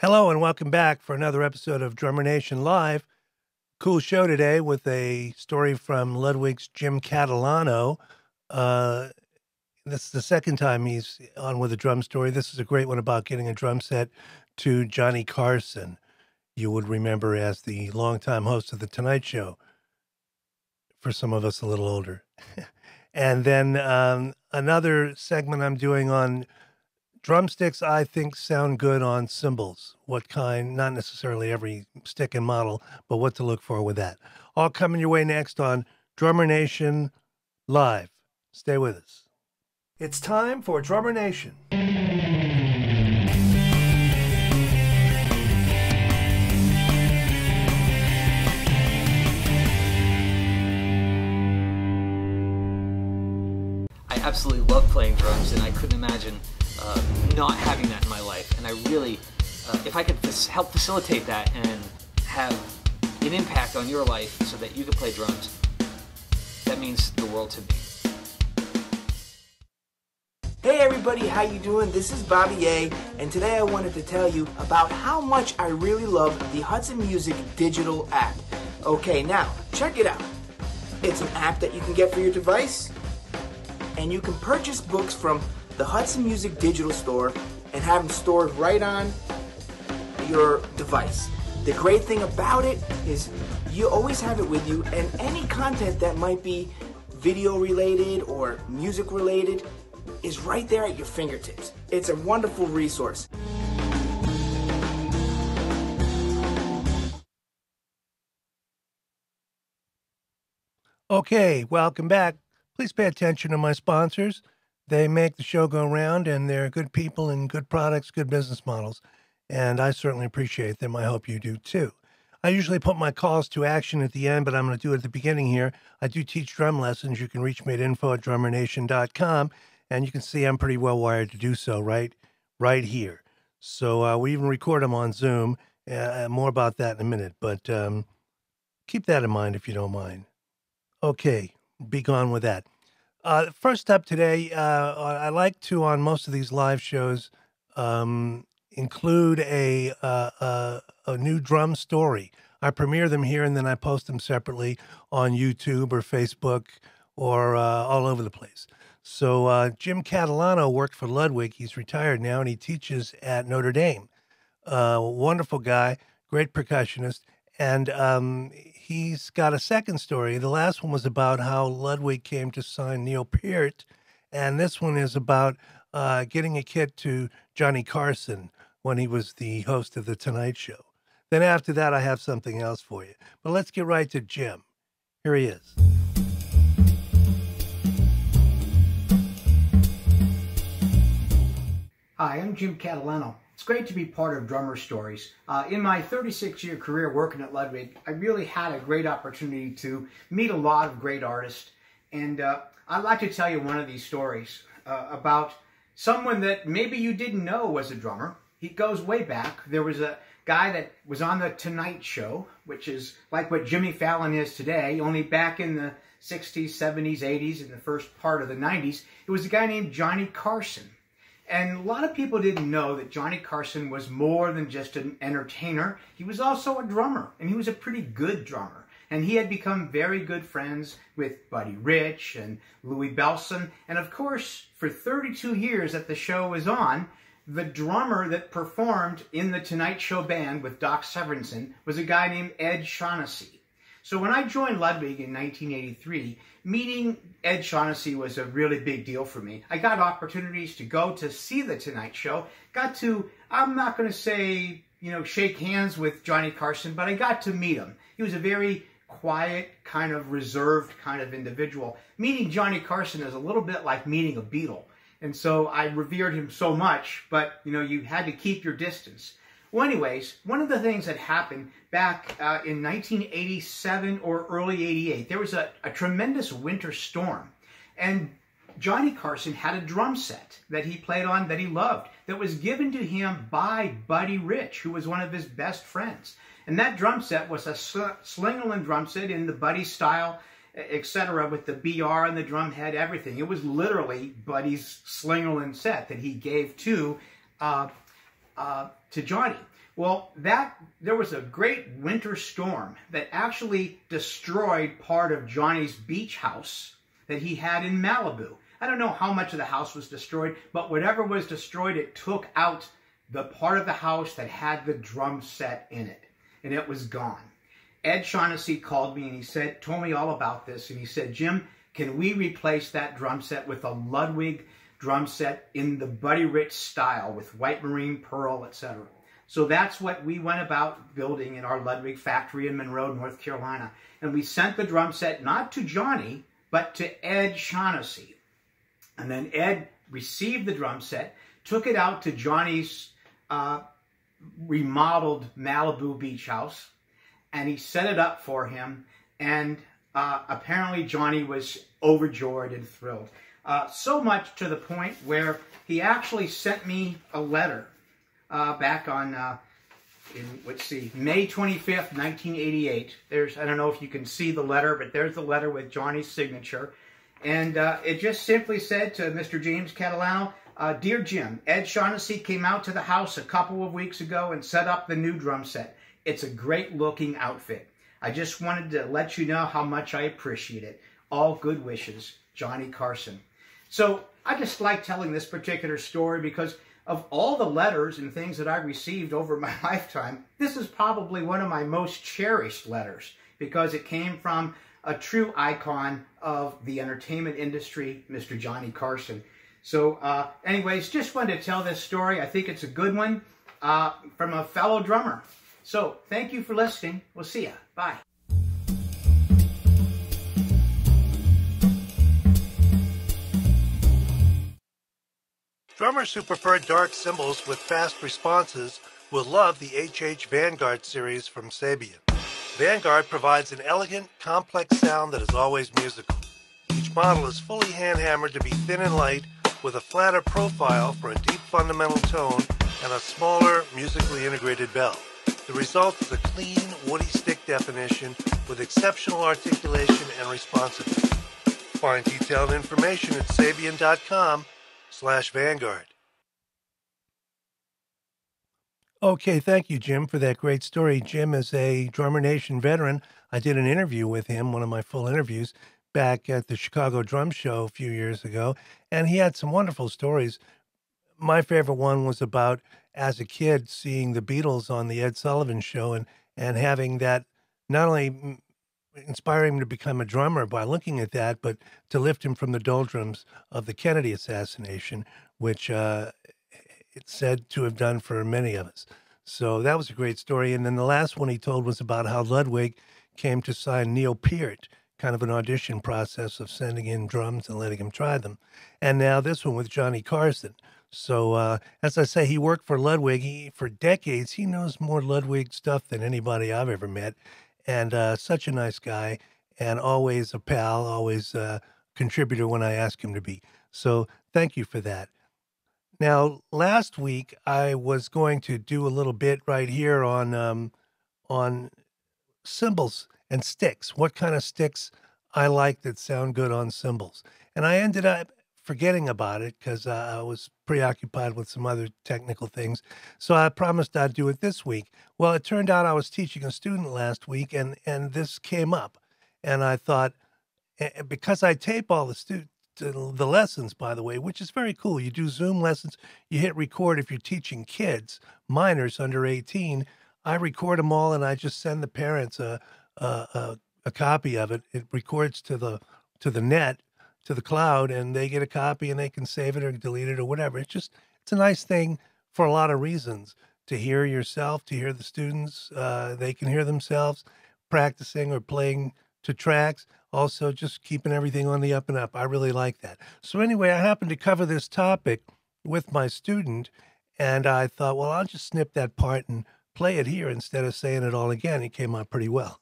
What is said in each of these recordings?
Hello and welcome back for another episode of Drummer Nation Live. Cool show today with a story from Ludwig's Jim Catalano. This is the second time he's on with a drum story. This is a great one about getting a drum set to Johnny Carson. You would remember as the longtime host of The Tonight Show. For some of us a little older. And then another segment I'm doing on drumsticks I think sound good on cymbals. What kind, not necessarily every stick and model, but what to look for with that. All coming your way next on Drummer Nation Live. Stay with us. It's time for Drummer Nation. I absolutely love playing drums, and I couldn't imagine not having that in my life. And I really, if I could help facilitate that and have an impact on your life so that you can play drums, that means the world to me. Hey everybody, how you doing? This is Bobby A, and today I wanted to tell you about how much I really love the Hudson Music digital app. Okay, now, check it out. It's an app that you can get for your device, and you can purchase books from the Hudson Music digital store and have them stored right on your device. The great thing about it is you always have it with you, and any content that might be video related or music related is right there at your fingertips. It's a wonderful resource. Okay, welcome back. Please pay attention to my sponsors. They make the show go round, and they're good people and good products, good business models. And I certainly appreciate them. I hope you do too. I usually put my calls to action at the end, but I'm going to do it at the beginning here. I do teach drum lessons. You can reach me at info@drummernation.com, and you can see I'm pretty well wired to do so right here. So we even record them on Zoom. More about that in a minute, but keep that in mind if you don't mind. Okay, be gone with that. First up today, I like to, on most of these live shows, include a new drum story. I premiere them here, and then I post them separately on YouTube or Facebook or all over the place. So Jim Catalano worked for Ludwig. He's retired now, and he teaches at Notre Dame. Wonderful guy, great percussionist. And he's got a second story. The last one was about how Ludwig came to sign Neil Peart. And this one is about getting a kit to Johnny Carson when he was the host of The Tonight Show. Then after that, I have something else for you. But let's get right to Jim. Here he is. Hi, I'm Jim Catalano. It's great to be part of Drummer Stories. In my 36-year career working at Ludwig, I really had a great opportunity to meet a lot of great artists. And I'd like to tell you one of these stories about someone that maybe you didn't know was a drummer. He goes way back. There was a guy that was on The Tonight Show, which is like what Jimmy Fallon is today, only back in the 60s, 70s, 80s, and the first part of the 90s. It was a guy named Johnny Carson. And a lot of people didn't know that Johnny Carson was more than just an entertainer. He was also a drummer, and he was a pretty good drummer. And he had become very good friends with Buddy Rich and Louis Bellson. And of course, for 32 years that the show was on, the drummer that performed in the Tonight Show band with Doc Severinsen was a guy named Ed Shaughnessy. So when I joined Ludwig in 1983, meeting Ed Shaughnessy was a really big deal for me. I got opportunities to go to see The Tonight Show, got to, I'm not going to say, shake hands with Johnny Carson, but I got to meet him. He was a very quiet, kind of reserved kind of individual. Meeting Johnny Carson is a little bit like meeting a Beatle. And so I revered him so much, but, you had to keep your distance. Well, anyways, one of the things that happened back in 1987 or early 88, there was a tremendous winter storm. And Johnny Carson had a drum set that he played on that he loved, that was given to him by Buddy Rich, who was one of his best friends. And that drum set was a Slingerland drum set in the Buddy style, etc., with the BR and the drum head, everything. It was literally Buddy's Slingerland set that he gave to Johnny. Well, there was a great winter storm that actually destroyed part of Johnny's beach house that he had in Malibu. I don't know how much of the house was destroyed, but whatever was destroyed, it took out the part of the house that had the drum set in it, and it was gone. Ed Shaughnessy called me and he told me all about this, and he said, Jim, can we replace that drum set with a Ludwig drum set in the Buddy Rich style with white marine pearl, etc.? So that's what we went about building in our Ludwig factory in Monroe, North Carolina. And we sent the drum set not to Johnny, but to Ed Shaughnessy. And then Ed received the drum set, took it out to Johnny's remodeled Malibu beach house, and he set it up for him. And apparently Johnny was overjoyed and thrilled. So much to the point where he actually sent me a letter back on, May 25th, 1988. I don't know if you can see the letter, but there's the letter with Johnny's signature. And it just simply said to Mr. James Catalano, Dear Jim, Ed Shaughnessy came out to the house a couple of weeks ago and set up the new drum set. It's a great looking outfit. I just wanted to let you know how much I appreciate it. All good wishes, Johnny Carson. So I just like telling this particular story because of all the letters and things that I received over my lifetime, this is probably one of my most cherished letters because it came from a true icon of the entertainment industry, Mr. Johnny Carson. So anyways, just wanted to tell this story. I think it's a good one from a fellow drummer. So thank you for listening. We'll see ya. Bye. Drummers who prefer dark cymbals with fast responses will love the HH Vanguard series from Sabian. Vanguard provides an elegant, complex sound that is always musical. Each model is fully hand-hammered to be thin and light, with a flatter profile for a deep fundamental tone and a smaller, musically integrated bell. The result is a clean, woody stick definition with exceptional articulation and responsiveness. Find detailed information at Sabian.com/Vanguard. Okay, thank you, Jim, for that great story. Jim is a Drummer Nation veteran. I did an interview with him, one of my full interviews, back at the Chicago Drum Show a few years ago, and he had some wonderful stories. My favorite one was about, as a kid, seeing the Beatles on the Ed Sullivan Show and having that not only inspire him to become a drummer by looking at that, but to lift him from the doldrums of the Kennedy assassination, which it's said to have done for many of us. So that was a great story. And then the last one he told was about how Ludwig came to sign Neil Peart, kind of an audition process of sending in drums and letting him try them. And now this one with Johnny Carson. So as I say, he worked for Ludwig. For decades, he knows more Ludwig stuff than anybody I've ever met. And such a nice guy, and always a pal, always a contributor when I ask him to be. So thank you for that. Now, last week, I was going to do a little bit right here on cymbals and sticks, what kind of sticks I like that sound good on cymbals. And I ended up forgetting about it because I was preoccupied with some other technical things. So I promised I'd do it this week. Well, it turned out I was teaching a student last week, and this came up. And I thought, because I tape all the lessons, by the way, which is very cool. You do Zoom lessons, you hit record if you're teaching kids, minors under 18. I record them all, and I just send the parents a copy of it. It records to the net, to the cloud, and they get a copy, and they can save it or delete it or whatever. It's a nice thing for a lot of reasons, to hear yourself, to hear the students. They can hear themselves practicing or playing to tracks. Also, just keeping everything on the up and up. I really like that. So anyway, I happened to cover this topic with my student, and I thought, well, I'll just snip that part and play it here instead of saying it all again. It came out pretty well.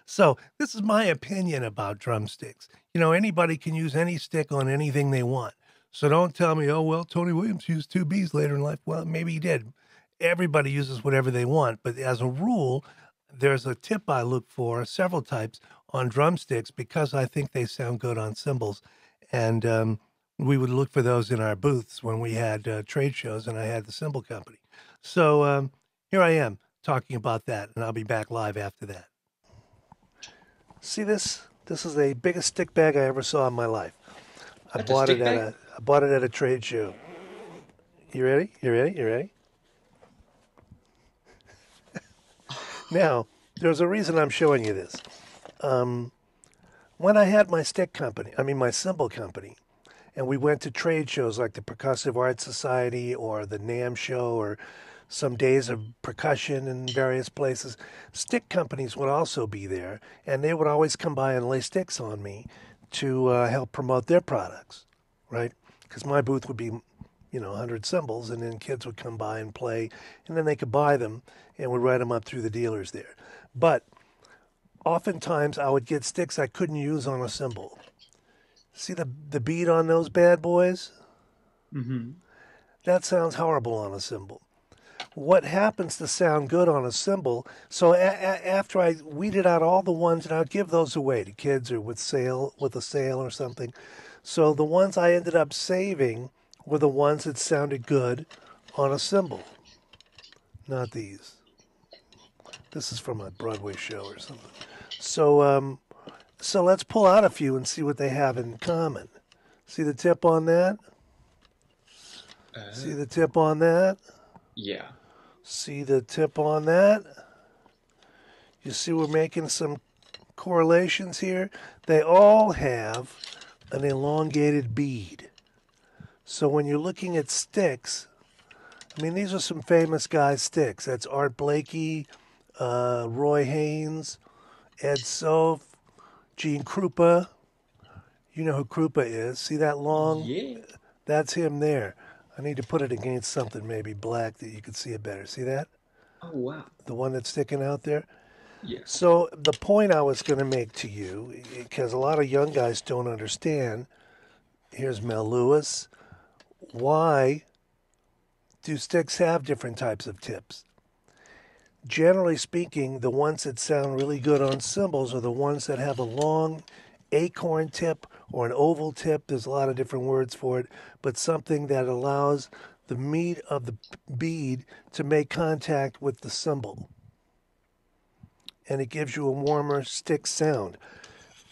So this is my opinion about drumsticks. You know, anybody can use any stick on anything they want. So don't tell me, oh, well, Tony Williams used 2 Bs later in life. Well, maybe he did. Everybody uses whatever they want. But as a rule, there's a tip I look for, several types, on drumsticks because I think they sound good on cymbals. And we would look for those in our booths when we had trade shows and I had the cymbal company. So here I am talking about that, and I'll be back live after that. See this? This is the biggest stick bag I ever saw in my life. I bought it at a trade show. You ready? You ready? You ready? Now, there's a reason I'm showing you this. When I had my my cymbal company, and we went to trade shows like the Percussive Arts Society or the NAMM show or some days of percussion in various places, stick companies would also be there, and they would always come by and lay sticks on me to help promote their products, right? Because my booth would be, 100 cymbals, and then kids would come by and play, and then they could buy them and would write them up through the dealers there. But oftentimes I would get sticks I couldn't use on a cymbal. See the bead on those bad boys? Mm-hmm. That sounds horrible on a cymbal. What happens to sound good on a cymbal? So after I weeded out all the ones, and I'd give those away to kids or with a sale or something. So the ones I ended up saving were the ones that sounded good on a cymbal. Not these. This is from a Broadway show or something. So let's pull out a few and see what they have in common. See the tip on that? See the tip on that? Yeah. See the tip on that? You see we're making some correlations here? They all have an elongated bead. So when you're looking at sticks, these are some famous guys' sticks. That's Art Blakey, Roy Haynes, Ed Soph, Gene Krupa. You know who Krupa is. See that long? Yeah. That's him there. I need to put it against something maybe black that you could see it better. See that? Oh, wow. The one that's sticking out there? Yeah. So the point I was going to make to you, because a lot of young guys don't understand, here's Mel Lewis. Why do sticks have different types of tips? Generally speaking, the ones that sound really good on cymbals are the ones that have a long acorn tip or an oval tip. There's a lot of different words for it, but something that allows the meat of the bead to make contact with the cymbal. And it gives you a warmer stick sound.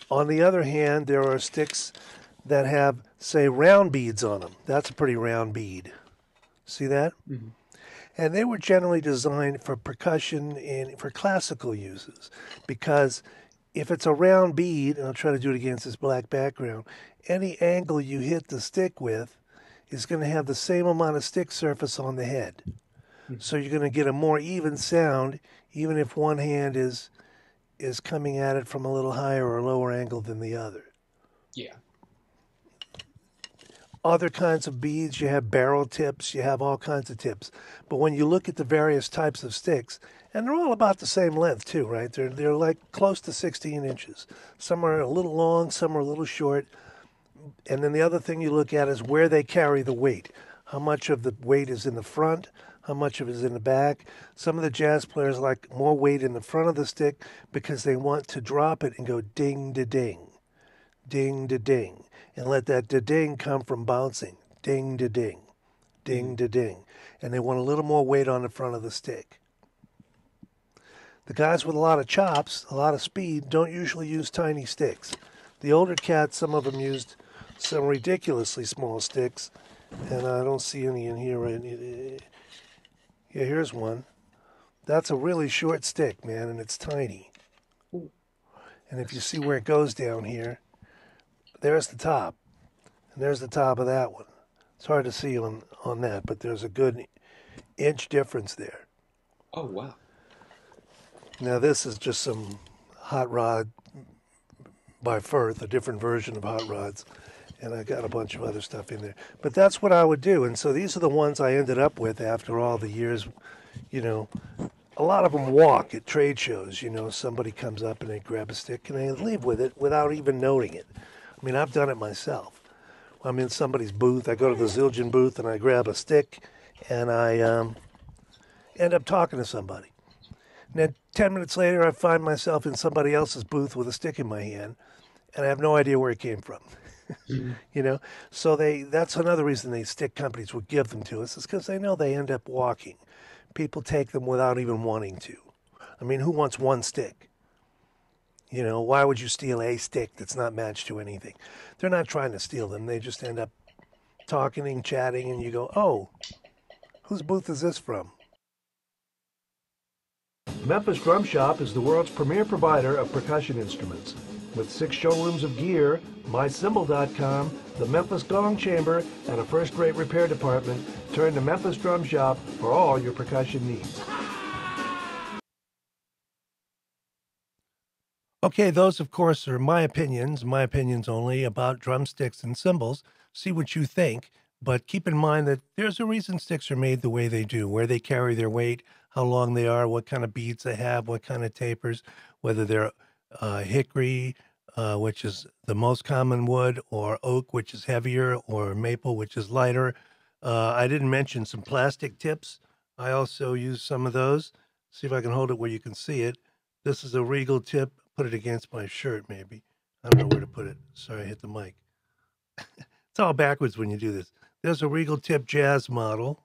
On the other hand, there are sticks that have, say, round beads on them. That's a pretty round bead. See that? Mm-hmm. And they were generally designed for percussion and for classical uses, because if it's a round bead, and I'll try to do it against this black background, any angle you hit the stick with is going to have the same amount of stick surface on the head. Mm-hmm. So you're going to get a more even sound, even if one hand is coming at it from a little higher or lower angle than the other. Yeah. Other kinds of beads, you have barrel tips, you have all kinds of tips. But when you look at the various types of sticks, and they're all about the same length too, right? They're like close to 16 inches. Some are a little long, some are a little short. And then the other thing you look at is where they carry the weight. How much of the weight is in the front? How much of it is in the back? Some of the jazz players like more weight in the front of the stick because they want to drop it and go ding-da-ding, ding-da-ding. And let that da-ding come from bouncing. Ding-da-ding, ding-da-ding. And they want a little more weight on the front of the stick. The guys with a lot of chops, a lot of speed, don't usually use tiny sticks. The older cats, some of them used some ridiculously small sticks, and I don't see any in here. Yeah, here's one. That's a really short stick, man, and it's tiny. And if you see where it goes down here, there's the top, and there's the top of that one. It's hard to see on that, but there's a good inch difference there. Oh, wow. Now this is just some hot rod by Firth, a different version of hot rods, and I got a bunch of other stuff in there. But that's what I would do, and so these are the ones I ended up with after all the years. A lot of them walk at trade shows. Somebody comes up and they grab a stick and they leave with it without even noting it. I've done it myself. I'm in somebody's booth. I go to the Zildjian booth and I grab a stick and I end up talking to somebody. And then 10 minutes later, I find myself in somebody else's booth with a stick in my hand, and I have no idea where it came from. Mm-hmm. So that's another reason these stick companies would give them to us, is because they know they end up walking. people take them without even wanting to. I mean, who wants one stick? You know, why would you steal a stick that's not matched to anything? They're not trying to steal them. They just end up talking and chatting, and you go, oh, whose booth is this from? Memphis Drum Shop is the world's premier provider of percussion instruments. With 6 showrooms of gear, mycymbal.com, the Memphis Gong Chamber, and a first-rate repair department, turn to Memphis Drum Shop for all your percussion needs. Okay, those, of course, are my opinions only, about drumsticks and cymbals. See what you think, but keep in mind that there's a reason sticks are made the way they do, where they carry their weight, how long they are, what kind of beads they have, what kind of tapers, whether they're hickory, which is the most common wood, or oak, which is heavier, or maple, which is lighter. I didn't mention some plastic tips. I also use some of those. See if I can hold it where you can see it. This is a Regal tip. Put it against my shirt, maybe. I don't know where to put it. Sorry, I hit the mic. It's all backwards when you do this. There's a Regal tip jazz model,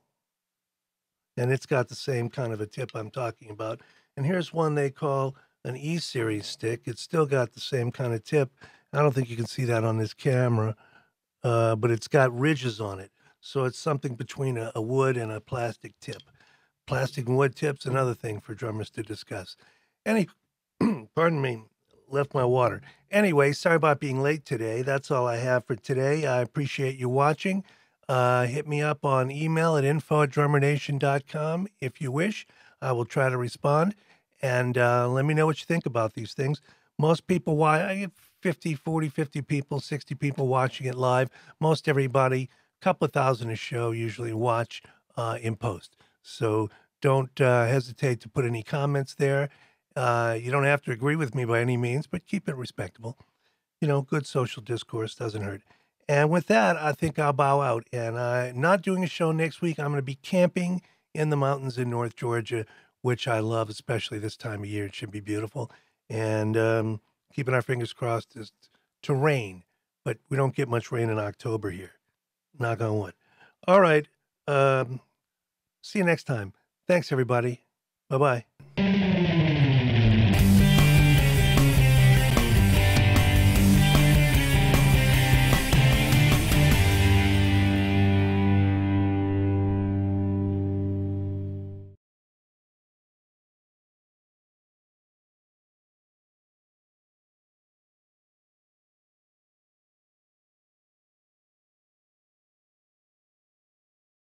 and it's got the same kind of a tip I'm talking about. And here's one they call an E-series stick. It's still got the same kind of tip. I don't think you can see that on this camera, but it's got ridges on it. So it's something between a wood and a plastic tip. Plastic and wood tips, another thing for drummers to discuss. Pardon me, left my water. Anyway, sorry about being late today. That's all I have for today. I appreciate you watching. Hit me up on email at info@drummernation.com if you wish. I will try to respond. And let me know what you think about these things. Most people, I get 50, 40, 50 people, 60 people watching it live. Most everybody, a couple of thousand a show, usually watch in post. So don't hesitate to put any comments there. You don't have to agree with me by any means, but keep it respectable. You know, good social discourse doesn't hurt. And with that, I think I'll bow out. And I'm not doing a show next week. I'm going to be camping in the mountains in North Georgia, which I love, especially this time of year. It should be beautiful. And keeping our fingers crossed is to rain. But we don't get much rain in October here. Knock on wood. All right. See you next time. Thanks, everybody. Bye-bye.